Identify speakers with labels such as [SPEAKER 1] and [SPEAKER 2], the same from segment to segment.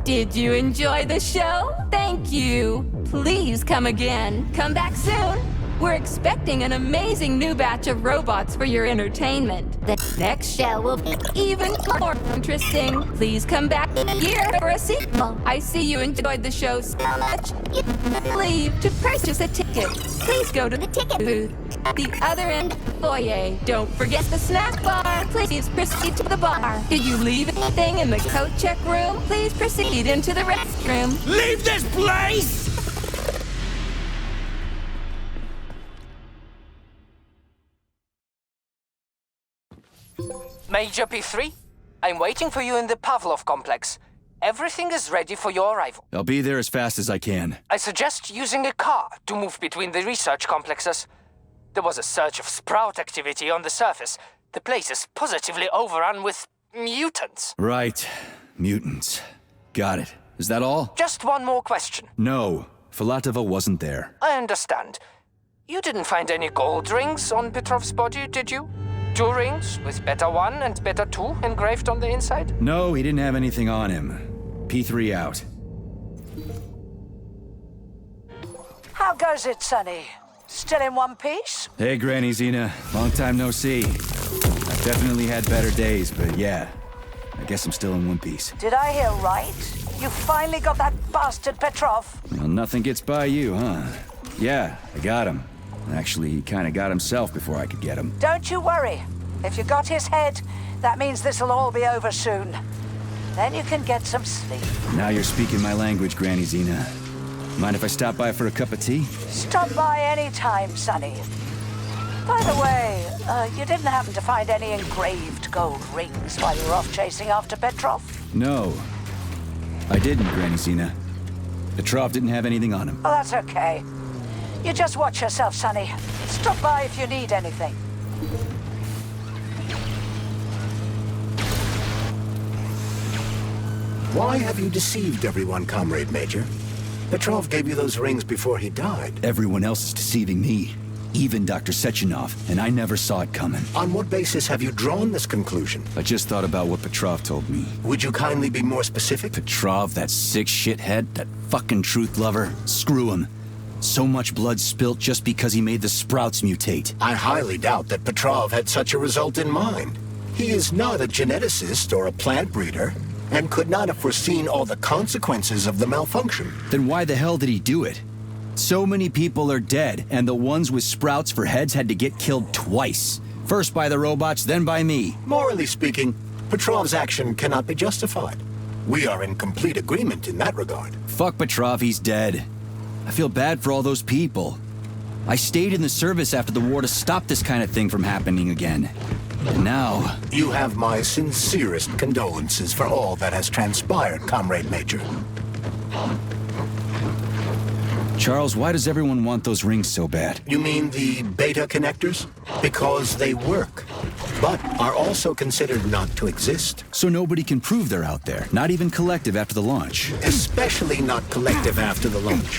[SPEAKER 1] Did you enjoy the show? Thank you. Please come again. Come back soon. We're expecting an amazing new batch of robots for your entertainment. The next show will be even more interesting. Please come back here for a sequel. I see you enjoyed the show so much. Leave to purchase a ticket. Please go to the ticket booth at the other end of the foyer. Don't forget the snack bar. Please proceed to the bar. Did you leave anything in the coat check room? Please proceed into the restroom.
[SPEAKER 2] Leave this place!
[SPEAKER 3] Major P3, I'm waiting for you in the Pavlov complex. Everything is ready for your arrival.
[SPEAKER 4] I'll be there as fast as I can.
[SPEAKER 3] I suggest using a car to move between the research complexes. There was a surge of sprout activity on the surface. The place is positively overrun with mutants.
[SPEAKER 4] Right. Mutants. Got it. Is that all?
[SPEAKER 3] Just one more question.
[SPEAKER 4] No. Filatova wasn't there.
[SPEAKER 3] I understand. You didn't find any gold rings on Petrov's body, did you? 2 rings with Beta 1 and Beta 2 engraved on the inside?
[SPEAKER 4] No, he didn't have anything on him. P3 out.
[SPEAKER 5] How goes it, Sonny? Still in one piece?
[SPEAKER 4] Hey, Granny Zena. Long time no see. I've definitely had better days, but yeah. I guess I'm still in one piece.
[SPEAKER 5] Did I hear right? You finally got that bastard Petrov?
[SPEAKER 4] Well, nothing gets by you, huh? Yeah, I got him. Actually, he kinda got himself before I could get him.
[SPEAKER 5] Don't you worry. If you got his head, that means this'll all be over soon. Then you can get some sleep.
[SPEAKER 4] Now you're speaking my language, Granny Zena. Mind if I stop by for a cup of tea?
[SPEAKER 5] Stop by any time, Sonny. By the way, you didn't happen to find any engraved gold rings while you were off chasing after Petrov?
[SPEAKER 4] No. I didn't, Granny Zena. Petrov didn't have anything on him.
[SPEAKER 5] Oh, that's okay. You just watch yourself, Sonny. Stop by if you need anything.
[SPEAKER 2] Why have you deceived everyone, Comrade Major? Petrov gave you those rings before he died.
[SPEAKER 4] Everyone else is deceiving me. Even Dr. Sechenov, and I never saw it coming.
[SPEAKER 2] On what basis have you drawn this conclusion?
[SPEAKER 4] I just thought about what Petrov told me.
[SPEAKER 2] Would you kindly be more specific?
[SPEAKER 4] Petrov, that sick shithead, that fucking truth lover, screw him. So much blood spilt just because he made the sprouts mutate.
[SPEAKER 2] I highly doubt that Petrov had such a result in mind. He is not a geneticist or a plant breeder, and could not have foreseen all the consequences of the malfunction.
[SPEAKER 4] Then why the hell did he do it? So many people are dead, and the ones with sprouts for heads had to get killed twice. First by the robots, then by me.
[SPEAKER 2] Morally speaking, Petrov's action cannot be justified. We are in complete agreement in that regard.
[SPEAKER 4] Fuck Petrov, he's dead. I feel bad for all those people. I stayed in the service after the war to stop this kind of thing from happening again. And now...
[SPEAKER 2] You have my sincerest condolences for all that has transpired, Comrade Major.
[SPEAKER 4] Charles, why does everyone want those rings so bad?
[SPEAKER 2] You mean the beta connectors? Because they work, but are also considered not to exist.
[SPEAKER 4] So nobody can prove they're out there, not even Collective after the launch.
[SPEAKER 2] Especially not Collective after the launch.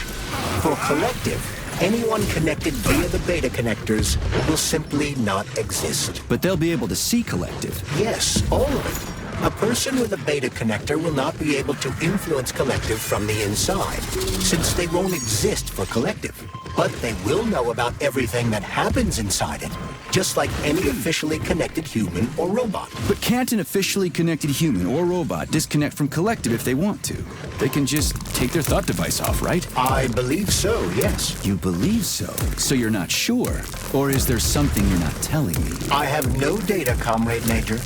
[SPEAKER 2] For Collective, anyone connected via the beta connectors will simply not exist.
[SPEAKER 4] But they'll be able to see Collective.
[SPEAKER 2] Yes, all of it. A person with a beta connector will not be able to influence Collective from the inside, since they won't exist for Collective. But they will know about everything that happens inside it, just like any officially connected human or robot.
[SPEAKER 4] But can't an officially connected human or robot disconnect from Collective if they want to? They can just take their thought device off, right?
[SPEAKER 2] I believe so, yes.
[SPEAKER 4] You believe so? So you're not sure? Or is there something you're not telling me?
[SPEAKER 2] I have no data, Comrade Major.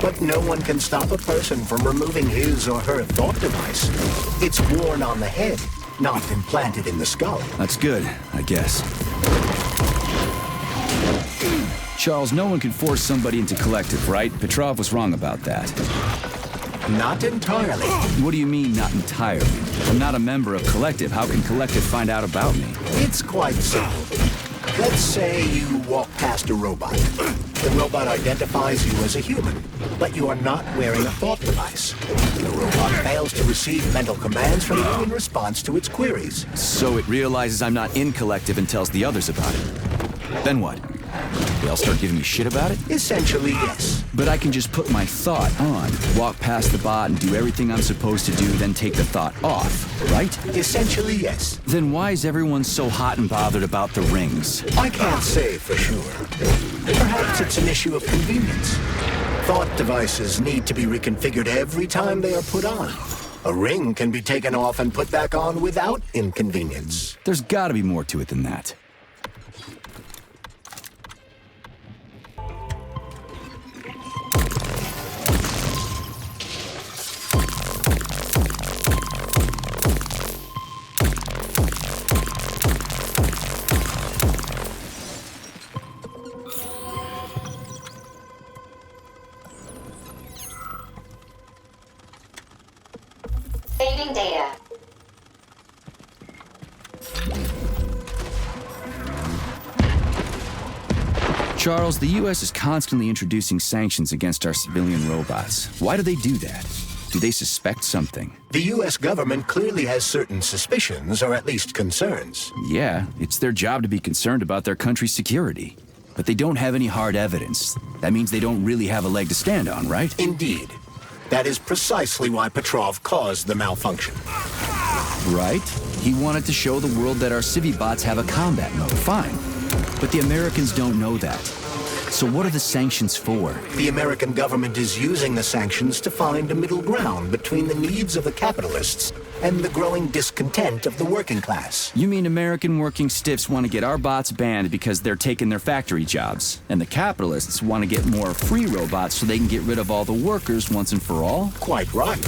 [SPEAKER 2] But no one can stop a person from removing his or her thought device. It's worn on the head, not implanted in the skull.
[SPEAKER 4] That's good, I guess. Charles, no one can force somebody into Collective, right? Petrov was wrong about that.
[SPEAKER 2] Not entirely.
[SPEAKER 4] What do you mean, not entirely? I'm not a member of Collective. How can Collective find out about me?
[SPEAKER 2] It's quite simple. Let's say you walk past a robot. The robot identifies you as a human, but you are not wearing a thought device. The robot fails to receive mental commands from you in response to its queries.
[SPEAKER 4] So it realizes I'm not in Collective and tells the others about it. Then what? They all start giving me shit about it?
[SPEAKER 2] Essentially, yes.
[SPEAKER 4] But I can just put my thought on, walk past the bot and do everything I'm supposed to do, then take the thought off, right?
[SPEAKER 2] Essentially, yes.
[SPEAKER 4] Then why is everyone so hot and bothered about the rings?
[SPEAKER 2] I can't say for sure. Perhaps it's an issue of convenience. Thought devices need to be reconfigured every time they are put on. A ring can be taken off and put back on without inconvenience.
[SPEAKER 4] There's gotta be more to it than that.
[SPEAKER 6] Saving data.
[SPEAKER 4] Charles, the U.S. is constantly introducing sanctions against our civilian robots. Why do they do that? Do they suspect something?
[SPEAKER 2] The U.S. government clearly has certain suspicions, or at least concerns.
[SPEAKER 4] Yeah, it's their job to be concerned about their country's security. But they don't have any hard evidence. That means they don't really have a leg to stand on, right?
[SPEAKER 2] Indeed. That is precisely why Petrov caused the malfunction.
[SPEAKER 4] Right? He wanted to show the world that our Civi-bots have a combat mode. Fine. But the Americans don't know that. So what are the sanctions for?
[SPEAKER 2] The American government is using the sanctions to find a middle ground between the needs of the capitalists and the growing discontent of the working class.
[SPEAKER 4] You mean American working stiffs want to get our bots banned because they're taking their factory jobs, and the capitalists want to get more free robots so they can get rid of all the workers once and for all?
[SPEAKER 2] Quite right.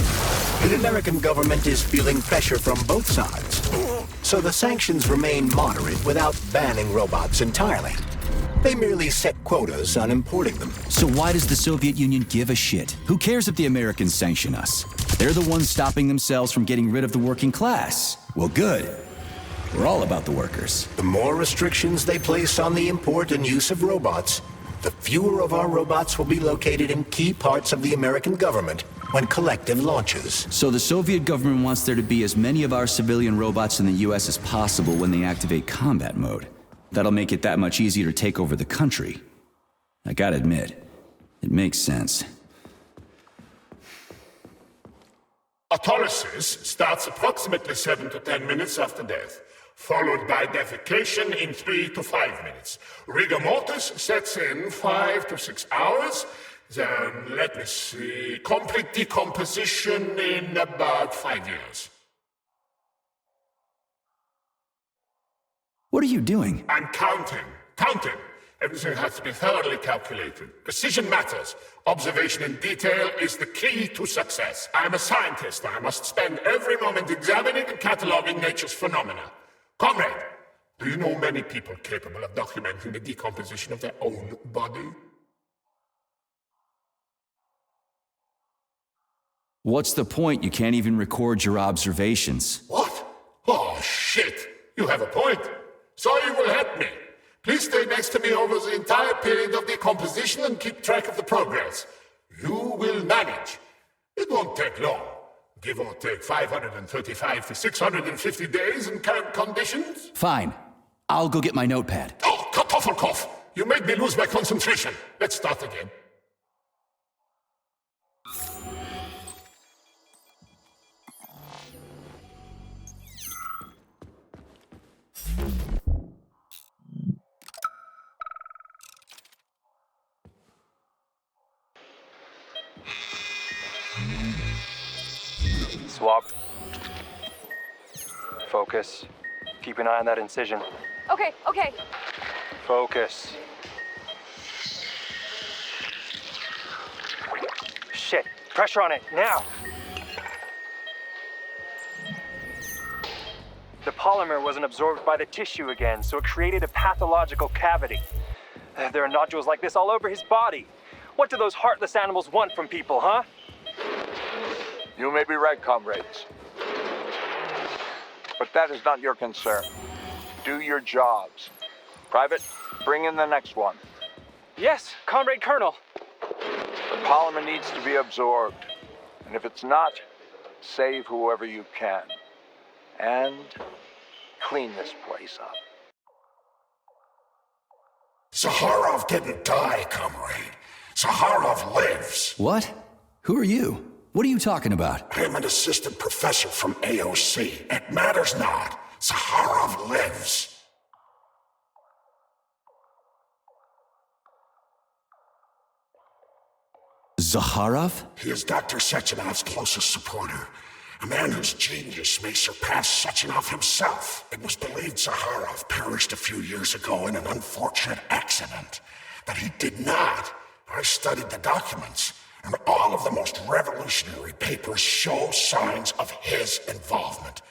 [SPEAKER 2] The American government is feeling pressure from both sides. So the sanctions remain moderate without banning robots entirely. They merely set quotas on importing them.
[SPEAKER 4] So why does the Soviet Union give a shit? Who cares if the Americans sanction us? They're the ones stopping themselves from getting rid of the working class. Well, good. We're all about the workers.
[SPEAKER 2] The more restrictions they place on the import and use of robots, the fewer of our robots will be located in key parts of the American government when Collective launches.
[SPEAKER 4] So the Soviet government wants there to be as many of our civilian robots in the US as possible when they activate combat mode. That'll make it that much easier to take over the country. I gotta admit, it makes sense.
[SPEAKER 7] Autolysis starts approximately 7 to 10 minutes after death, followed by defecation in 3 to 5 minutes. Rigor mortis sets in 5 to 6 hours. Then, let me see, complete decomposition in about 5 years.
[SPEAKER 4] What are you doing?
[SPEAKER 7] I'm counting. Everything has to be thoroughly calculated. Precision matters. Observation in detail is the key to success. I'm a scientist. I must spend every moment examining and cataloging nature's phenomena. Comrade, do you know many people capable of documenting the decomposition of their own body?
[SPEAKER 4] What's the point? You can't even record your observations.
[SPEAKER 7] What? Oh, shit. You have a point. So you will help me. Please stay next to me over the entire period of decomposition and keep track of the progress. You will manage. It won't take long. Give or take 535 to 650 days in current conditions.
[SPEAKER 4] Fine. I'll go get my notepad.
[SPEAKER 7] Oh, Kartoffelkopf! You made me lose my concentration. Let's start again.
[SPEAKER 8] Swap. Focus. Keep an eye on that incision.
[SPEAKER 9] Okay, okay.
[SPEAKER 8] Focus. Shit. Pressure on it, now! The polymer wasn't absorbed by the tissue again, so it created a pathological cavity. There are nodules like this all over his body. What do those heartless animals want from people, huh?
[SPEAKER 10] You may be right, comrades. But that is not your concern. Do your jobs. Private, bring in the next one.
[SPEAKER 8] Yes, Comrade Colonel.
[SPEAKER 10] The polymer needs to be absorbed. And if it's not, save whoever you can. And clean this place up.
[SPEAKER 7] Zaharov didn't die, comrade. Zaharov lives.
[SPEAKER 4] What? Who are you? What are you talking about?
[SPEAKER 7] I'm an assistant professor from AOC. It matters not. Zaharov lives.
[SPEAKER 4] Zaharov?
[SPEAKER 7] He is Dr. Sechenov's closest supporter. A man whose genius may surpass Sechenov himself. It was believed Zaharov perished a few years ago in an unfortunate accident. But he did not. I studied the documents, and all of the most revolutionary papers show signs of his involvement.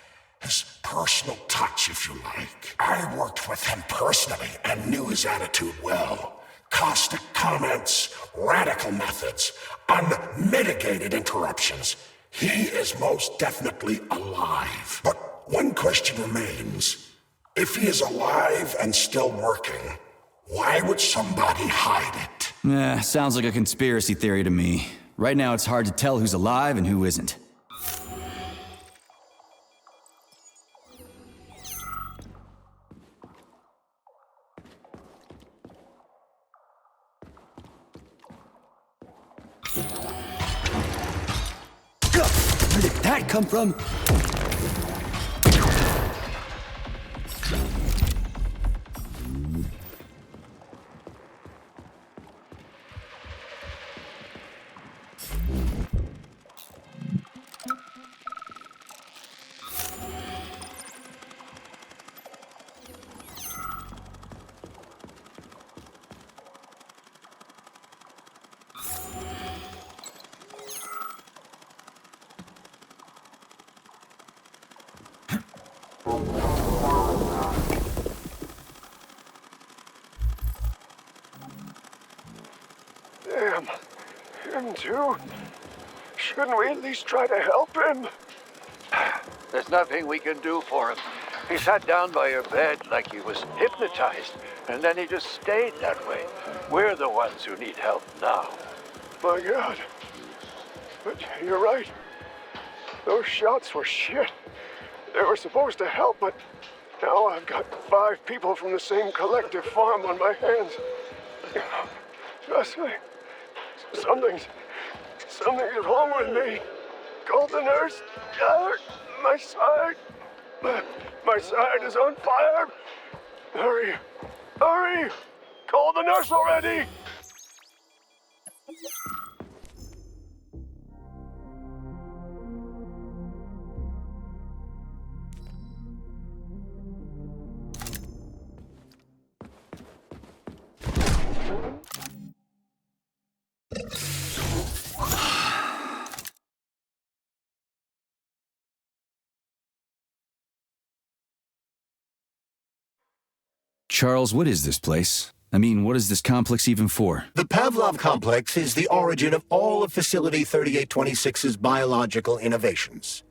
[SPEAKER 7] His personal touch, if you like. I worked with him personally and knew his attitude well. Caustic comments, radical methods, unmitigated interruptions. He is most definitely alive. But one question remains. If he is alive and still working, why would somebody hide it?
[SPEAKER 4] Sounds like a conspiracy theory to me. Right now it's hard to tell who's alive and who isn't. Where did that come from?
[SPEAKER 11] Damn. Him too? Shouldn't we at least try to help him?
[SPEAKER 12] There's nothing we can do for him. He sat down by your bed like he was hypnotized, and then he just stayed that way. We're the ones who need help now.
[SPEAKER 11] My God. But you're right. Those shots were shit. They were supposed to help, but now I've got 5 people from the same collective farm on my hands. Trust me. Something's wrong with me. Call the nurse. My side. My side is on fire. Hurry. Hurry. Call the nurse already.
[SPEAKER 4] Charles, what is this place? I mean, what is this complex even for?
[SPEAKER 2] The Pavlov complex is the origin of all of Facility 3826's biological innovations.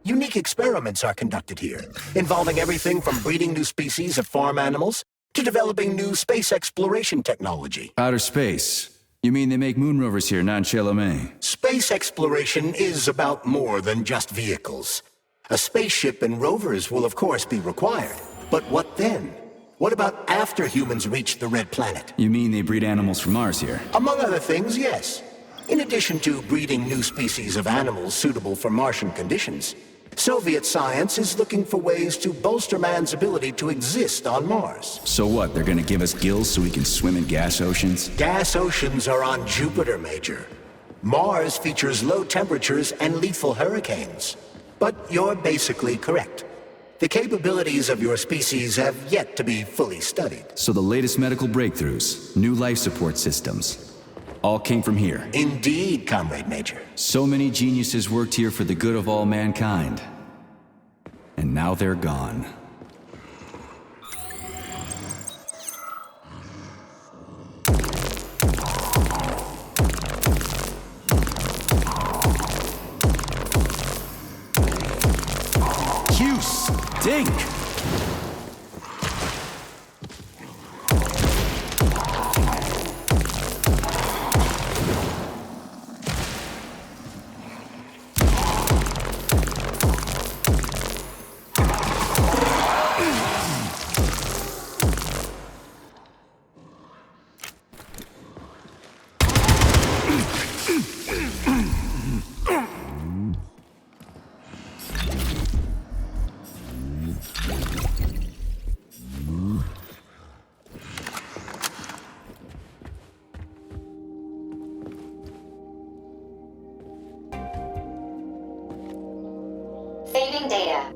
[SPEAKER 2] Unique experiments are conducted here, involving everything from breeding new species of farm animals to developing new space exploration technology.
[SPEAKER 4] Outer space? You mean they make moon rovers here, not in Chelomey?
[SPEAKER 2] Space exploration is about more than just vehicles. A spaceship and rovers will of course be required. But what then? What about after humans reach the Red Planet?
[SPEAKER 4] You mean they breed animals from Mars here?
[SPEAKER 2] Among other things, yes. In addition to breeding new species of animals suitable for Martian conditions, Soviet science is looking for ways to bolster man's ability to exist on Mars.
[SPEAKER 4] So what, they're gonna give us gills so we can swim in gas oceans?
[SPEAKER 2] Gas oceans are on Jupiter, Major. Mars features low temperatures and lethal hurricanes. But you're basically correct. The capabilities of your species have yet to be fully studied.
[SPEAKER 4] So the latest medical breakthroughs, new life support systems, all came from here.
[SPEAKER 2] Indeed, Comrade Major.
[SPEAKER 4] So many geniuses worked here for the good of all mankind. And now they're gone. You stink!
[SPEAKER 6] Saving data.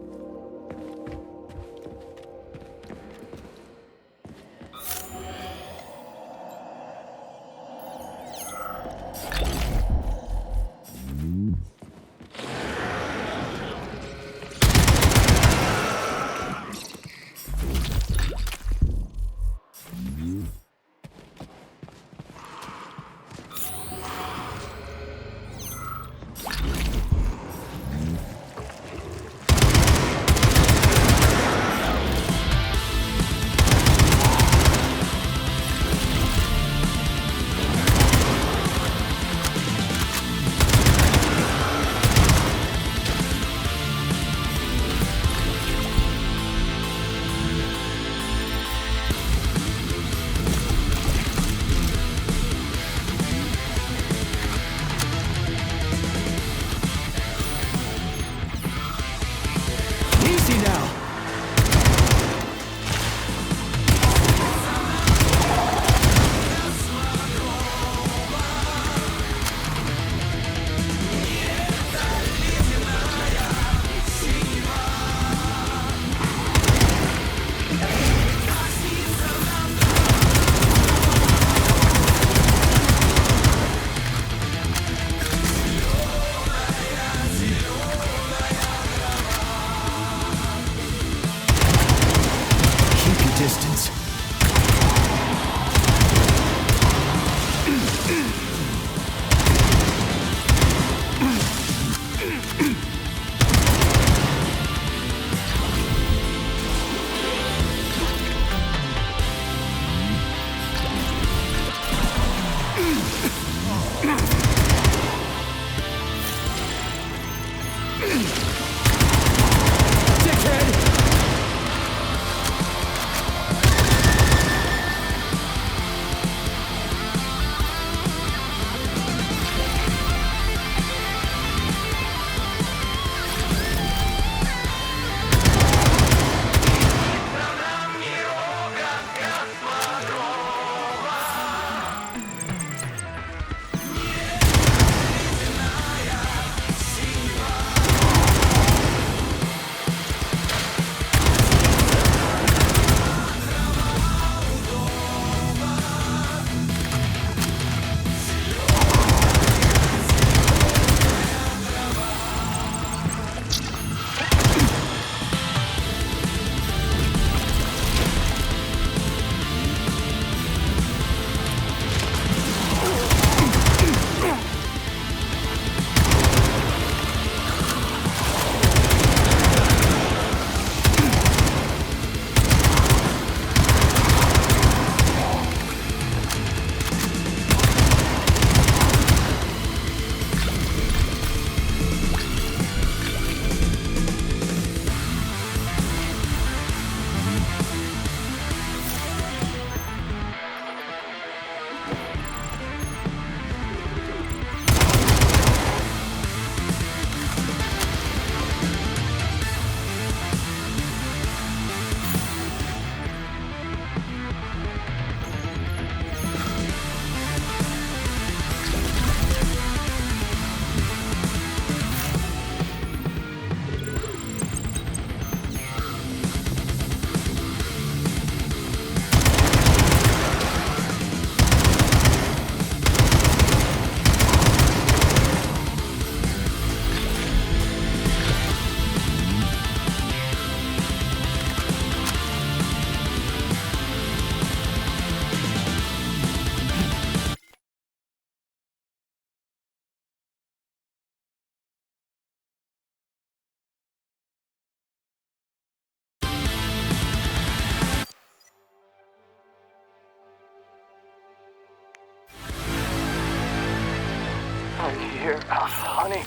[SPEAKER 12] Sonny.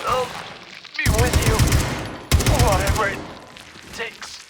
[SPEAKER 12] I'll be with you. Whatever it takes.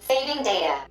[SPEAKER 6] Saving data.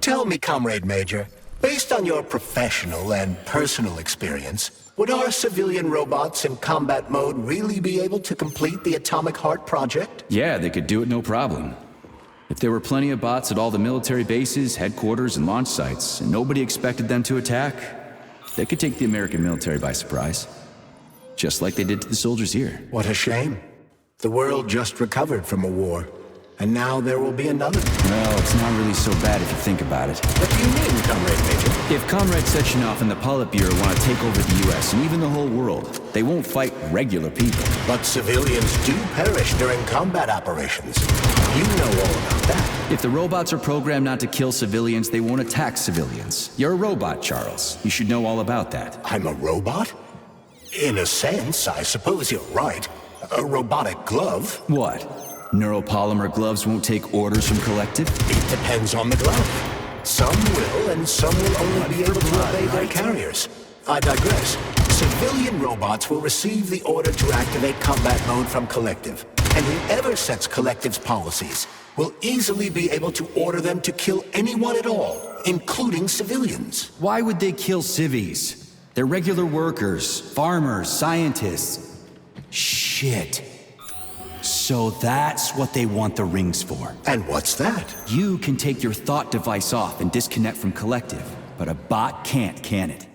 [SPEAKER 2] Tell me, Comrade Major, based on your professional and personal experience, would our civilian robots in combat mode really be able to complete the Atomic Heart project?
[SPEAKER 4] Yeah, they could do it no problem. If there were plenty of bots at all the military bases, headquarters, and launch sites, and nobody expected them to attack, they could take the American military by surprise. Just like they did to the soldiers here.
[SPEAKER 2] What a shame. The world just recovered from a war. And now there will be another.
[SPEAKER 4] Well, it's not really so bad if you think about it.
[SPEAKER 2] What do you mean, Comrade Major?
[SPEAKER 4] If Comrade Sechenov and the Politburo want to take over the US and even the whole world, they won't fight regular people.
[SPEAKER 2] But civilians do perish during combat operations. You know all about that.
[SPEAKER 4] If the robots are programmed not to kill civilians, they won't attack civilians. You're a robot, Charles. You should know all about that.
[SPEAKER 2] I'm a robot? In a sense, I suppose you're right. A robotic glove.
[SPEAKER 4] What? Neuropolymer gloves won't take orders from Collective?
[SPEAKER 2] It depends on the glove. Some will, and some will only be able to obey their carriers. I digress. Civilian robots will receive the order to activate combat mode from Collective. And whoever sets Collective's policies will easily be able to order them to kill anyone at all, including civilians.
[SPEAKER 4] Why would they kill civvies? They're regular workers, farmers, scientists. Shit. So that's what they want the rings for.
[SPEAKER 2] And what's that?
[SPEAKER 4] You can take your thought device off and disconnect from Collective, but a bot can't, can it?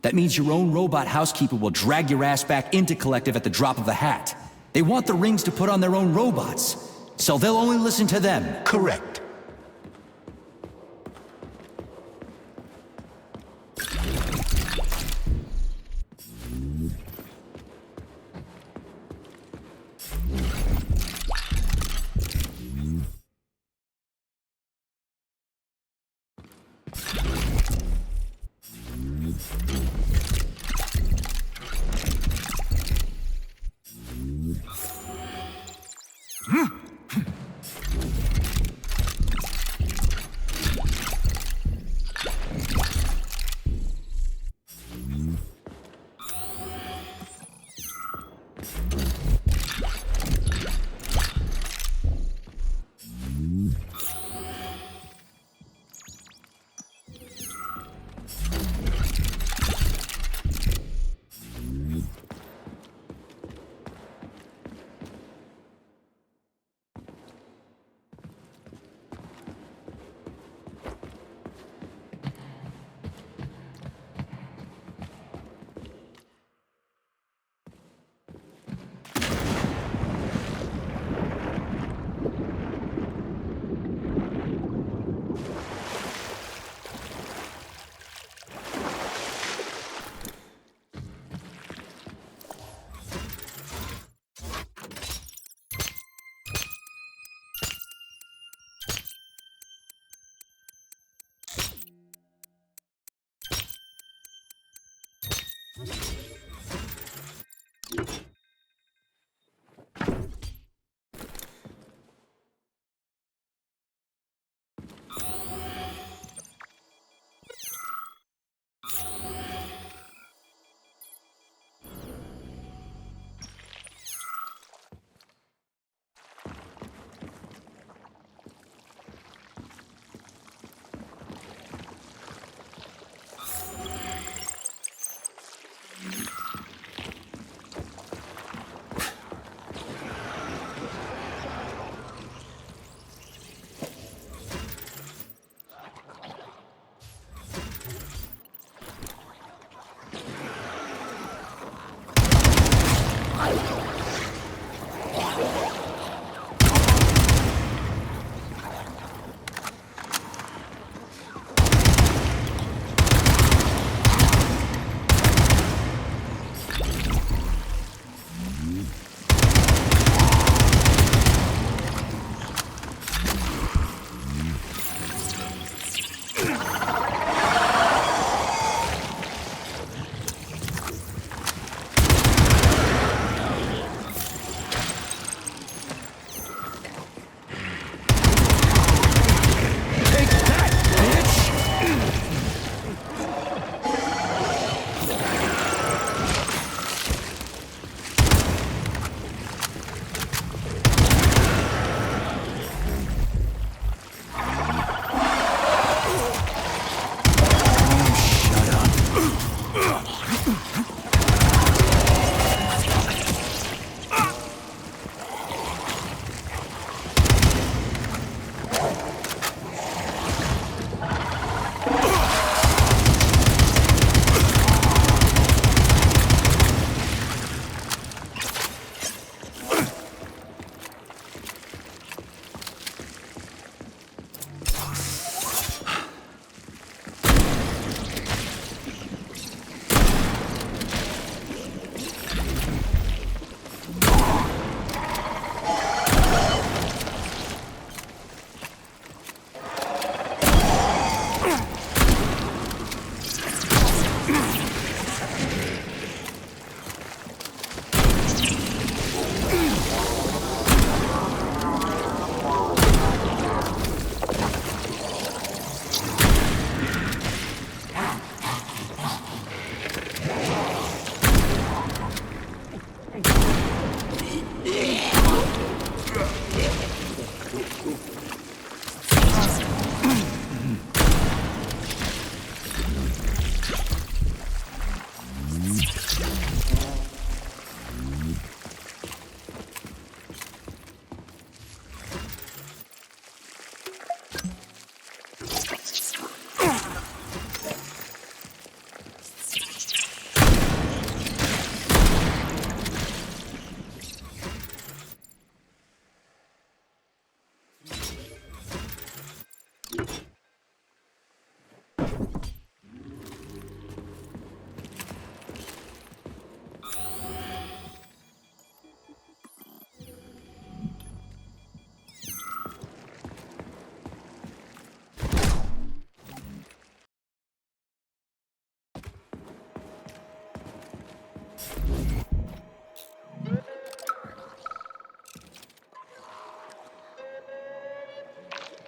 [SPEAKER 4] That means your own robot housekeeper will drag your ass back into Collective at the drop of a hat. They want the rings to put on their own robots, so they'll only listen to them.
[SPEAKER 2] Correct.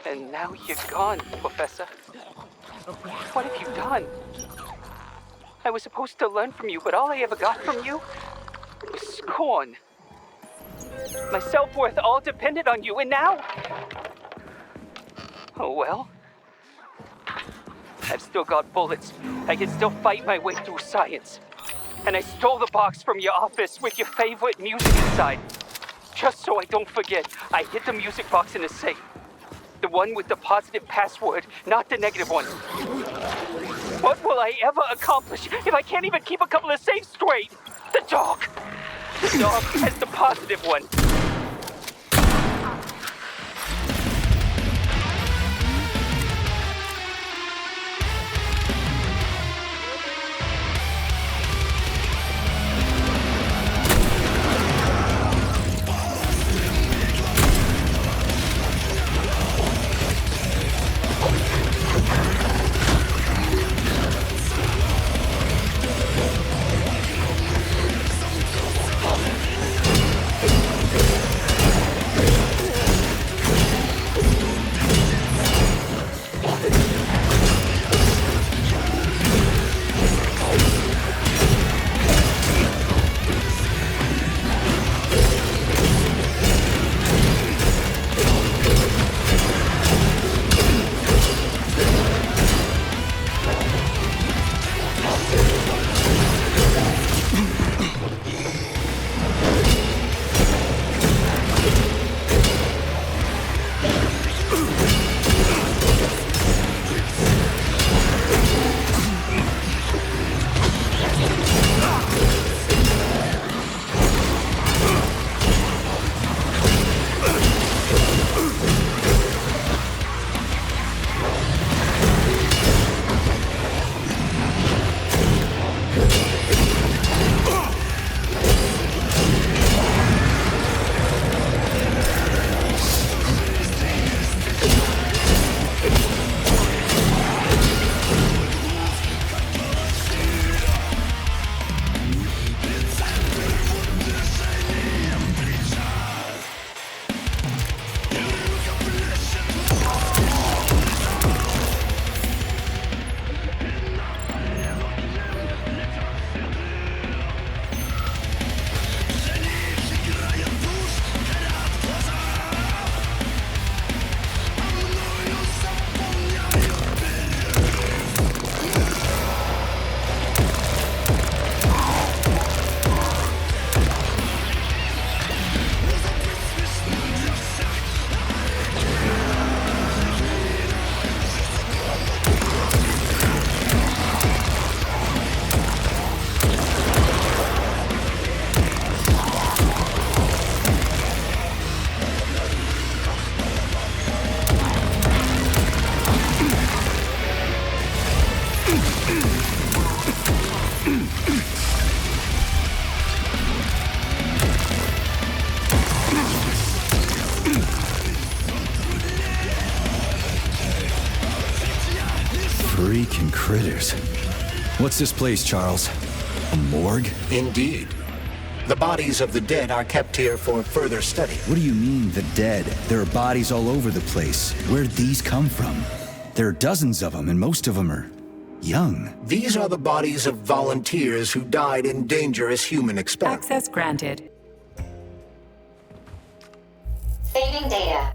[SPEAKER 3] And now you're gone, Professor. What have you done? I was supposed to learn from you, but all I ever got from you was scorn. My self-worth all depended on you, and now... Oh well. I've still got bullets. I can still fight my way through science. And I stole the box from your office with your favorite music inside. Just so I don't forget, I hid the music box in the safe. The one with the positive password, not the negative one. What will I ever accomplish if I can't even keep a couple of safes straight? The dog! The dog has the positive one.
[SPEAKER 4] Freaking critters. What's this place, Charles? A morgue?
[SPEAKER 2] Indeed. The bodies of the dead are kept here for further study.
[SPEAKER 4] What do you mean, the dead? There are bodies all over the place. Where'd these come from? There are dozens of them, and most of them are young.
[SPEAKER 2] These are the bodies of volunteers who died in dangerous human experiments.
[SPEAKER 9] Access granted.
[SPEAKER 6] Saving data.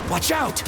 [SPEAKER 4] Watch out!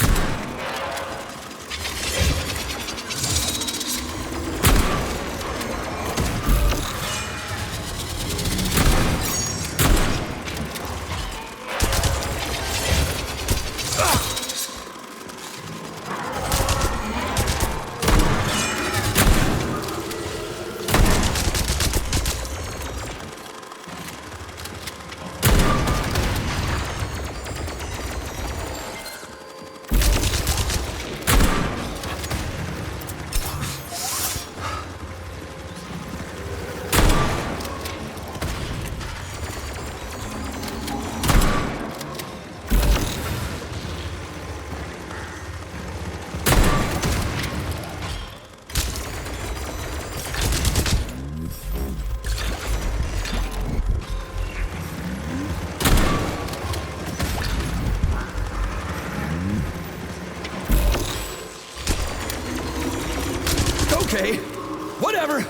[SPEAKER 4] Okay, whatever.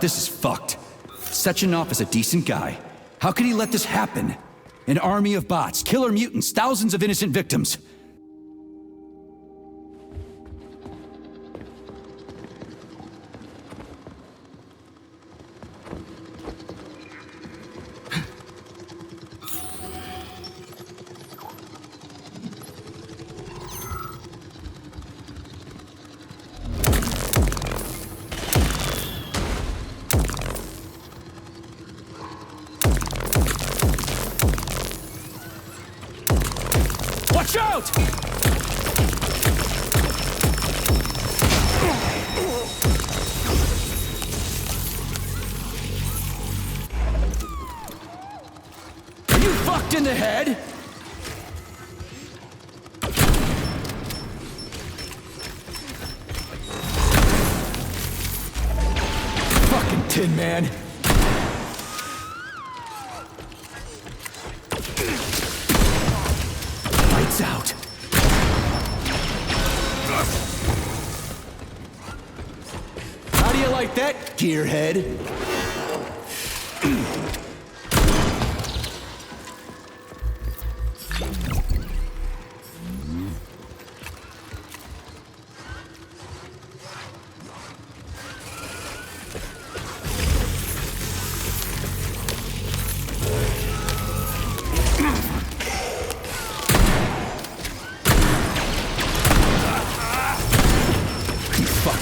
[SPEAKER 4] This is fucked. Sechenov is a decent guy. How could he let this happen? An army of bots, killer mutants, thousands of innocent victims. Watch out! Are you fucked in the head? Fucking Tin Man. Lights out. How do you like that, gearhead?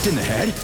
[SPEAKER 4] In the head?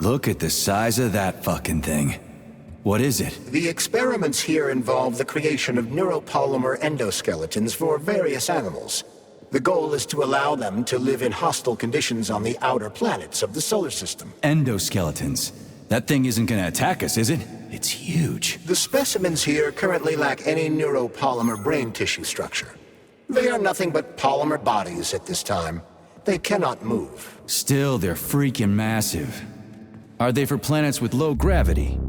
[SPEAKER 4] Look at the size of that fucking thing. What is it?
[SPEAKER 2] The experiments here involve the creation of neuropolymer endoskeletons for various animals. The goal is to allow them to live in hostile conditions on the outer planets of the solar system.
[SPEAKER 4] Endoskeletons. That thing isn't gonna attack us, is it? It's huge.
[SPEAKER 2] The specimens here currently lack any neuropolymer brain tissue structure. They are nothing but polymer bodies at this time. They cannot move.
[SPEAKER 4] Still, they're freaking massive. Are they for planets with low gravity?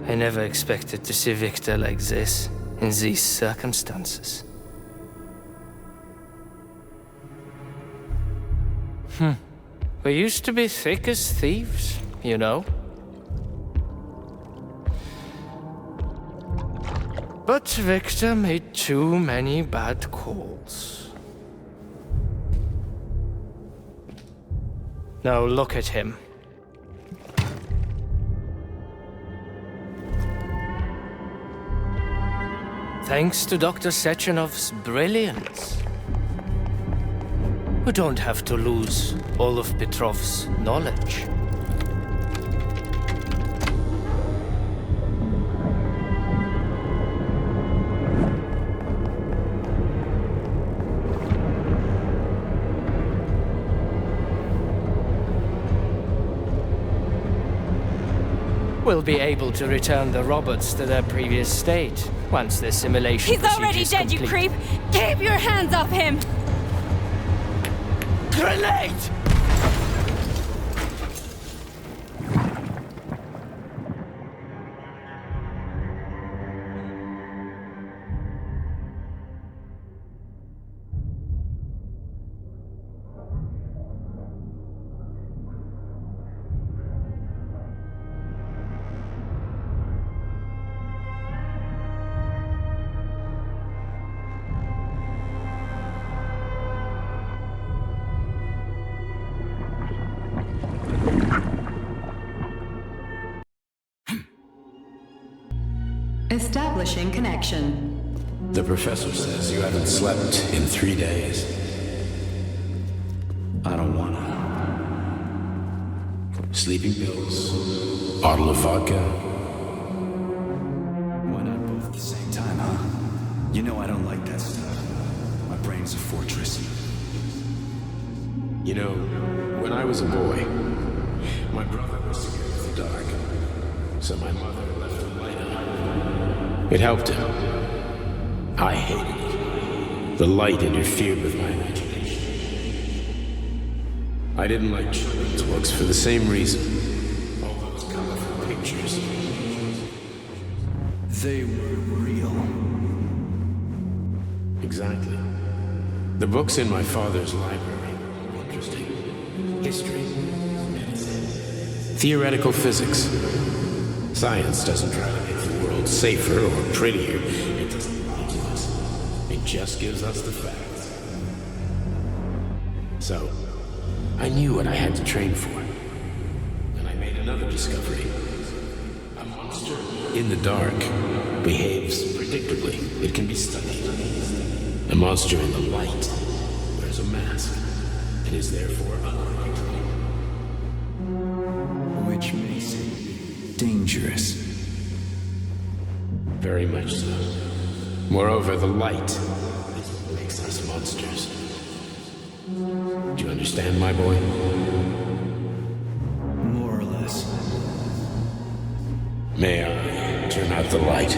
[SPEAKER 9] I never expected to see Victor like this, in these circumstances. We used to be thick as thieves, you know? But Victor made too many bad calls. Now look at him. Thanks to Dr. Sechenov's brilliance. We don't have to lose all of Petrov's knowledge. We'll be able to return the robots to their previous state once their simulation
[SPEAKER 1] He's already dead,
[SPEAKER 9] complete.
[SPEAKER 1] you creep! Keep your hands off him!
[SPEAKER 9] Grenade!
[SPEAKER 13] Establishing connection.
[SPEAKER 14] The professor says you haven't slept in 3 days. I don't wanna. Sleeping pills, bottle of vodka.
[SPEAKER 4] Why not both at the same time, huh? You know I don't like that stuff. My brain's a fortress.
[SPEAKER 14] You know, when I was a boy, my brother was scared of the dark, so my mother left the light on. It helped him. I hated it. The light interfered with my imagination. I didn't like children's books for the same reason. All those colorful pictures.
[SPEAKER 4] They were real.
[SPEAKER 14] Exactly. The books in my father's library were interesting. History, medicine, theoretical physics. Science doesn't try to make the world safer or prettier. It doesn't lie to us. It just gives us the facts. So, I knew what I had to train for. And I made another discovery. A monster in the dark behaves predictably. It can be studied. A monster in the light wears a mask and is therefore unpredictable.
[SPEAKER 4] Which makes it dangerous.
[SPEAKER 14] Very much so. Moreover, the light is what makes us monsters. Do you understand, my boy?
[SPEAKER 4] More or less.
[SPEAKER 14] May I turn out the light?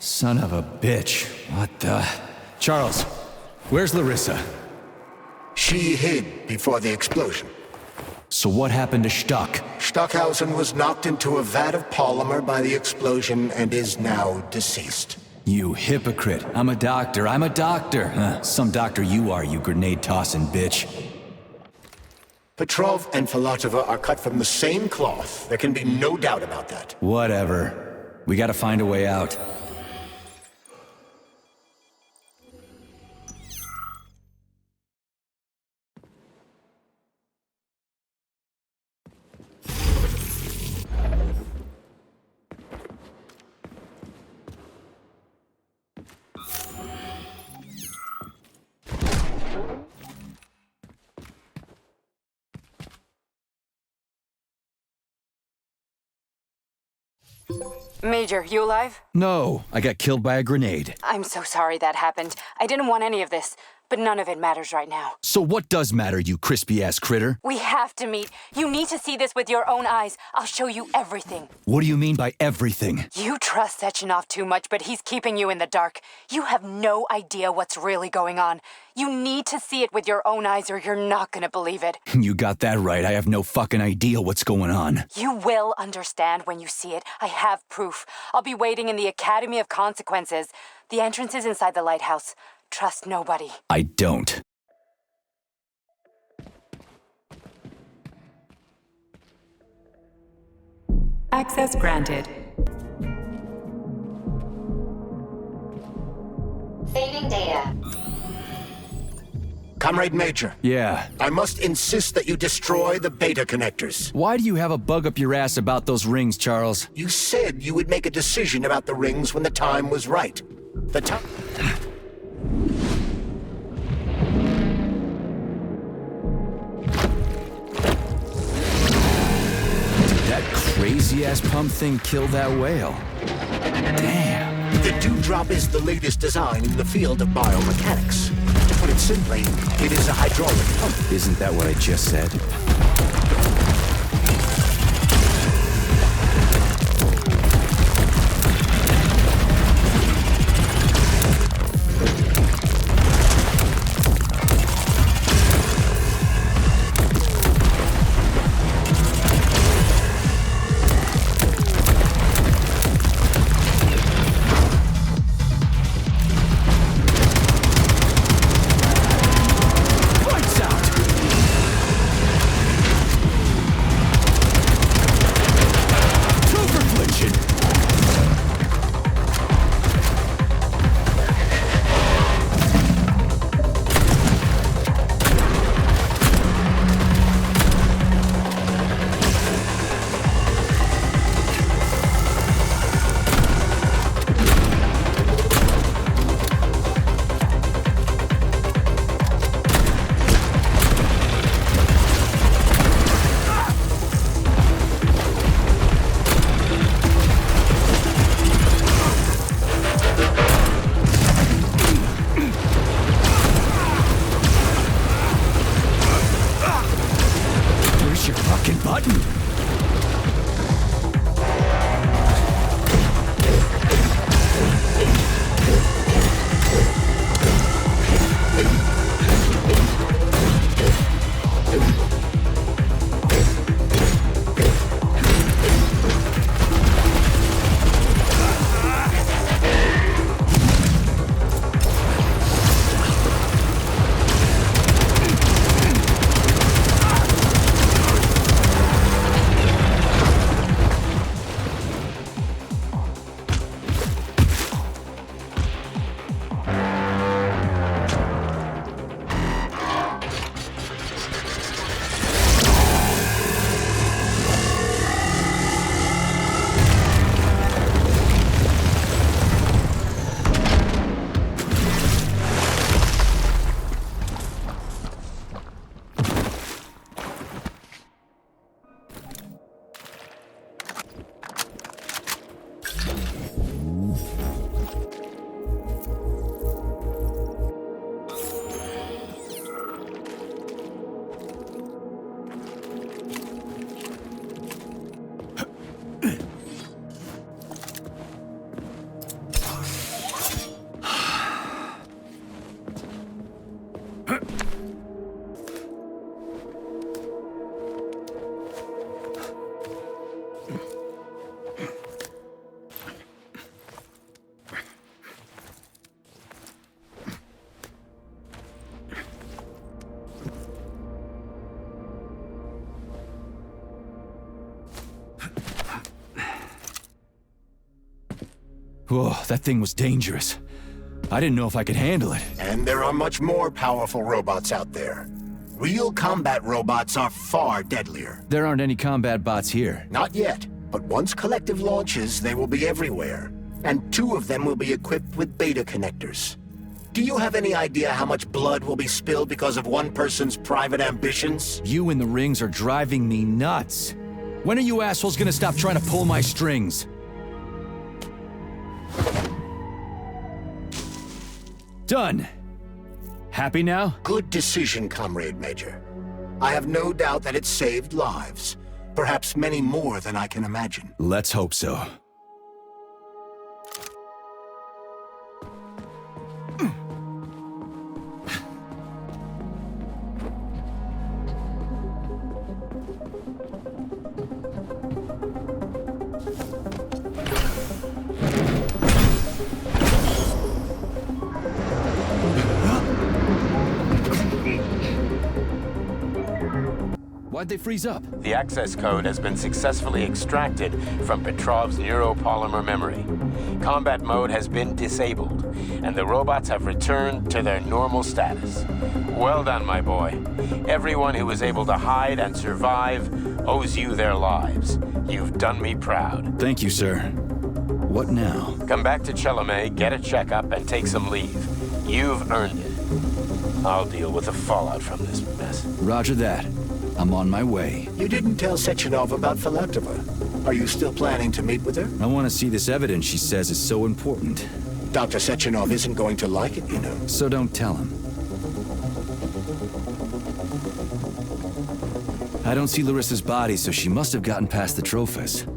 [SPEAKER 4] Son of a bitch. What the... Charles, where's Larissa?
[SPEAKER 2] She hid before the explosion.
[SPEAKER 4] So what happened to Stuck?
[SPEAKER 2] Stockhausen was knocked into a vat of polymer by the explosion and is now deceased.
[SPEAKER 4] You hypocrite. I'm a doctor. Some doctor you are, you grenade-tossing bitch.
[SPEAKER 2] Petrov and Filatova are cut from the same cloth. There can be no doubt about that.
[SPEAKER 4] Whatever. We gotta find a way out.
[SPEAKER 13] Major, you alive?
[SPEAKER 4] No, I got killed by a grenade.
[SPEAKER 13] I'm so sorry that happened. I didn't want any of this, but none of it matters right now.
[SPEAKER 4] So what does matter, you crispy-ass critter?
[SPEAKER 13] We have to meet. You need to see this with your own eyes. I'll show you everything.
[SPEAKER 4] What do you mean by everything?
[SPEAKER 13] You trust Sechenov too much, but he's keeping you in the dark. You have no idea what's really going on. You need to see it with your own eyes or you're not gonna believe it.
[SPEAKER 4] You got that right. I have no fucking idea what's going on.
[SPEAKER 13] You will understand when you see it. I have proof. I'll be waiting in the Academy of Consequences. The entrance is inside the lighthouse. Trust nobody.
[SPEAKER 4] I don't.
[SPEAKER 15] Access granted.
[SPEAKER 6] Saving data.
[SPEAKER 2] Comrade Major.
[SPEAKER 4] Yeah?
[SPEAKER 2] I must insist that you destroy the beta connectors.
[SPEAKER 4] Why do you have a bug up your ass about those rings, Charles?
[SPEAKER 2] You said you would make a decision about the rings when the time was right. The time...
[SPEAKER 4] Did that crazy-ass pump thing kill that whale? Damn.
[SPEAKER 2] The Dewdrop is the latest design in the field of biomechanics. To put it simply, it is a hydraulic pump.
[SPEAKER 4] Isn't that what I just said? Whoa, that thing was dangerous. I didn't know if I could handle it.
[SPEAKER 2] And there are much more powerful robots out there. Real combat robots are far deadlier.
[SPEAKER 4] There aren't any combat bots here.
[SPEAKER 2] Not yet, but once Collective launches, they will be everywhere. And 2 of them will be equipped with beta connectors. Do you have any idea how much blood will be spilled because of one person's private ambitions?
[SPEAKER 4] You in the rings are driving me nuts. When are you assholes gonna stop trying to pull my strings? Done. Happy now?
[SPEAKER 2] Good decision, Comrade Major. I have no doubt that it saved lives. Perhaps many more than I can imagine.
[SPEAKER 4] Let's hope so. Why'd they freeze up?
[SPEAKER 16] The access code has been successfully extracted from Petrov's neuropolymer memory. Combat mode has been disabled, and the robots have returned to their normal status. Well done, my boy. Everyone who was able to hide and survive owes you their lives. You've done me proud.
[SPEAKER 4] Thank you, sir. What now?
[SPEAKER 16] Come back to Chelome, get a checkup, and take some leave. You've earned it. I'll deal with the fallout from this mess.
[SPEAKER 4] Roger that. I'm on my way.
[SPEAKER 2] You didn't tell Sechenov about Filatova. Are you still planning to meet with her?
[SPEAKER 4] I want to see this evidence she says is so important.
[SPEAKER 2] Dr. Sechenov isn't going to like it, you know.
[SPEAKER 4] So don't tell him. I don't see Larissa's body, so she must have gotten past the Trophus.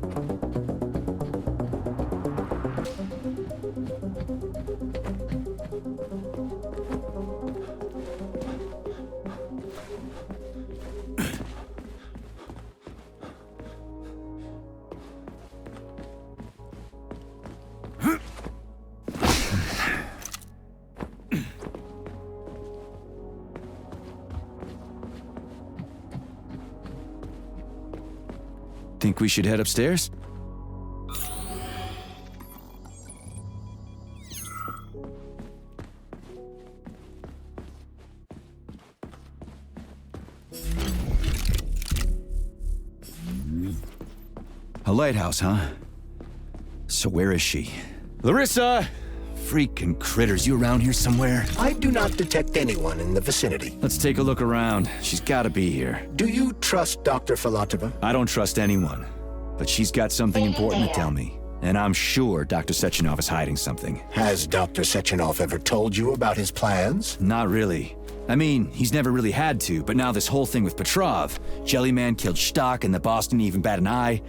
[SPEAKER 4] Think we should head upstairs? A lighthouse, huh? So where is she? Larissa! Freaking critters, you around here somewhere?
[SPEAKER 2] I do not detect anyone in the vicinity.
[SPEAKER 4] Let's take a look around. She's gotta be here.
[SPEAKER 2] Do you trust Dr. Filatova?
[SPEAKER 4] I don't trust anyone. But she's got something important to tell me. And I'm sure Dr. Sechenov is hiding something.
[SPEAKER 2] Has Dr. Sechenov ever told you about his plans?
[SPEAKER 4] Not really. I mean, he's never really had to, but now this whole thing with Petrov, Jellyman killed Stock and the boss didn't even bat an eye.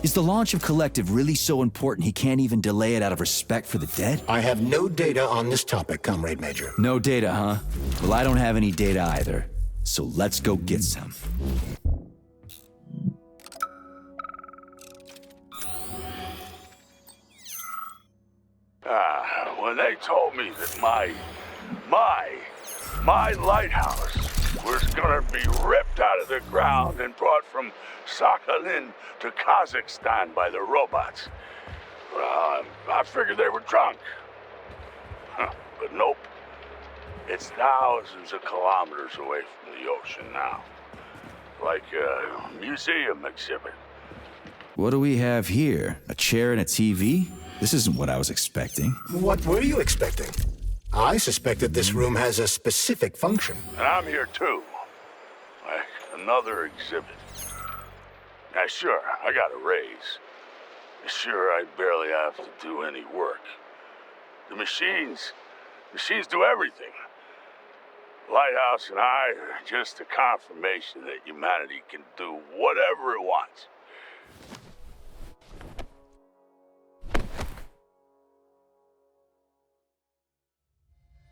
[SPEAKER 4] Is the launch of Collective really so important he can't even delay it out of respect for the dead?
[SPEAKER 2] I have no data on this topic, Comrade Major.
[SPEAKER 4] No data, huh? Well, I don't have any data either. So let's go get some.
[SPEAKER 17] When they told me that my lighthouse was gonna be ripped out of the ground and brought from Sakhalin to Kazakhstan by the robots, well, I figured they were drunk. But nope. It's thousands of kilometers away from the ocean now. Like a museum exhibit.
[SPEAKER 4] What do we have here? A chair and a TV? This isn't what I was expecting.
[SPEAKER 2] What were you expecting? I suspected this room has a specific function.
[SPEAKER 17] And I'm here too. Like another exhibit. Now sure, I got a raise. Sure, I barely have to do any work. The machines do everything. Lighthouse and I are just a confirmation that humanity can do whatever it wants.